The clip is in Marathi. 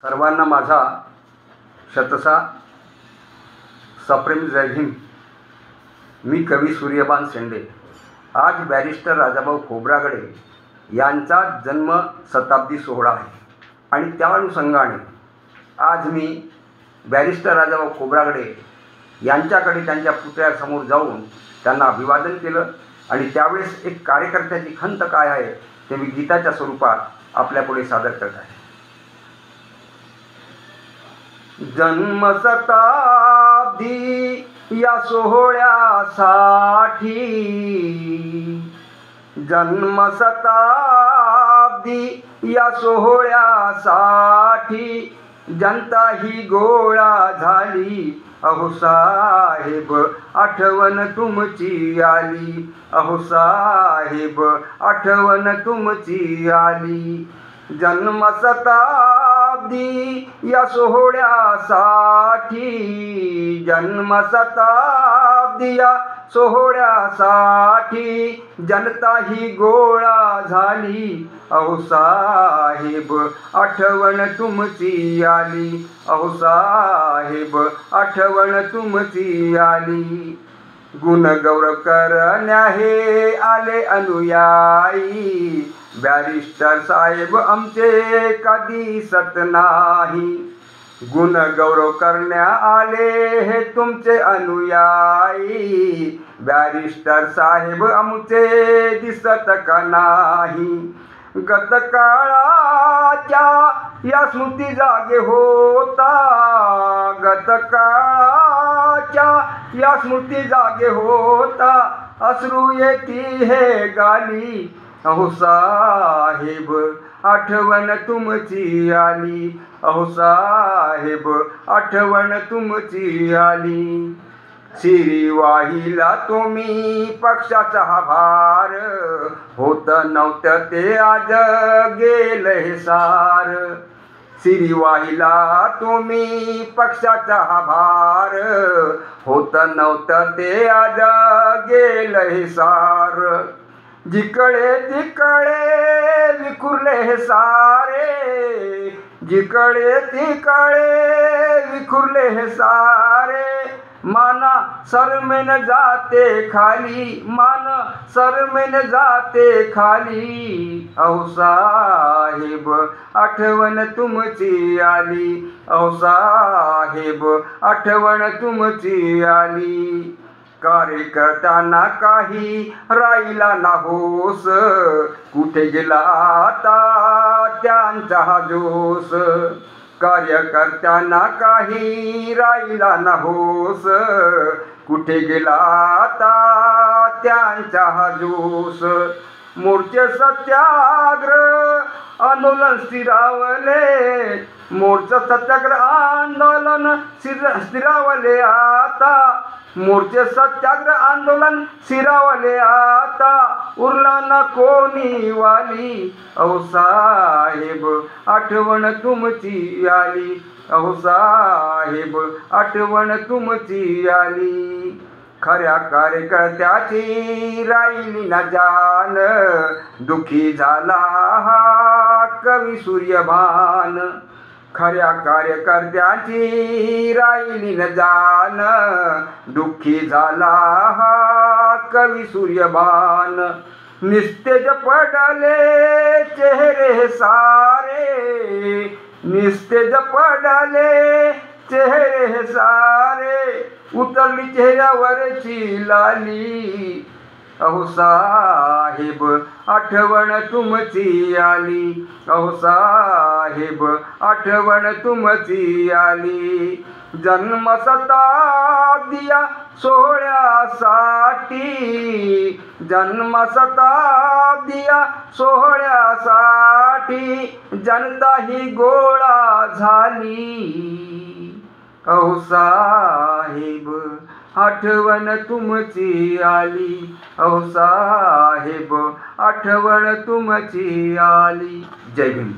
सर्वांना माझा शतसा सप्रेम जय भीम। मी कवी सूर्यबान शेंडे। आज बॅरिस्टर राजाभाऊ खोब्रागडे यांचा जन्म शताब्दी सोहळा आहे आणि त्या अनुषंगाने आज मी बॅरिस्टर राजाभाऊ खोब्रागडे यांच्याकडे त्यांच्या पुतळ्यासमोर जाऊन त्यांना अभिवादन केलं आणि त्यावेळेस एक कार्यकर्त्याची खंत काय आहे ते मी गीताच्या स्वरूपात आपल्यापुढे सादर करत आहे। जन्म शताब्दी या सोहळ्यासाठी, जन्म शताब्दी या सोहळ्यासाठी जनता ही गोळा झाली। अहो साहेब आठवण तुमची आली, अहो साहेब आठवण तुमची आली। जन्म शताब्दी या सोहळ्यासाठी, जन्म शताब्दी या सोहळ्यासाठी जनता ही गोळा झाली। अहो साहेब आठवण तुमची आली, अहो साहेब आठवण तुमची आली। गुणगौरव करण्या हे आले अनुयायी, बॅरिस्टर साहेब आमचे कधी दिसत नाही। गुणगौरव करण्या आले हे तुमचे अनुयायी, बॅरिस्टर साहेब आमचे दिसत का नाही। गतकाळाच्या या स्मृती जागे होता, गतकाळाच्या या स्मृती जागे होता, अश्रू येती हे गाली। अहो साहेब आठवण तुमची आली, अहो साहेब आठवण तुमची आली। शिरी वाहिला तुम्ही पक्षाचा भार, होत नव्हतं ते आज गेलं हे सार। शिरी वाहिला तुम्ही पक्षाचा भार, होत नव्हतं ते आज गेलं हे सार। जिकडे तिकडे विखुरले हे सारे, जिकडे तिकडे विखुरले हे सारे, मान सरमेन जाते खाली, मान सरमेन जाते खाली। अहो साहेब आठवण तुमची आली, अहो साहेब आठवण तुमची आली। कार्यकर्त्यांना काही राहिला ना होस, कुठे गेला आता त्यांचा हा जोश। कार्यकर्त्यांना काही राहिला ना होस, कुठे गेला आता त्यांचा हा जोश। मोर्चे सत्याग्रह आंदोलन स्थिरावले, मोर्चा सत्याग्रह आंदोलन स्थिरावले आता, मोर्चे सत्याग्रह आंदोलन स्थिरावले आता, उरला न कोणी वाली। अहो साहेब आठवण तुमची आली, अहो साहेब आठवण तुमची आली। खऱ्या कार्यकर्त्याची राहिली न जान, दुखी झाला हा कवी सूर्यबान। खऱ्या कार्यकर्त्याची राहिली न जान, दुःखी झाला हा कवी सूर्यबान। निस्तेज पडले चेहरे सारे, निस्तेज पडले चेहरे सारे, उतरली चेहऱ्यावरची लाली। अहो साहेब आठवण तुमची आली, अहो साहेब आठवण तुमची आली। जन्म शताब्दी या सोहळ्यासाठी, जन्म शताब्दी या सोहळ्यासाठी जनता ही गोळा झाली। अहो साहेब आठवण तुमची आली, अहो साहेब आठवण तुमची आली। जय भीम।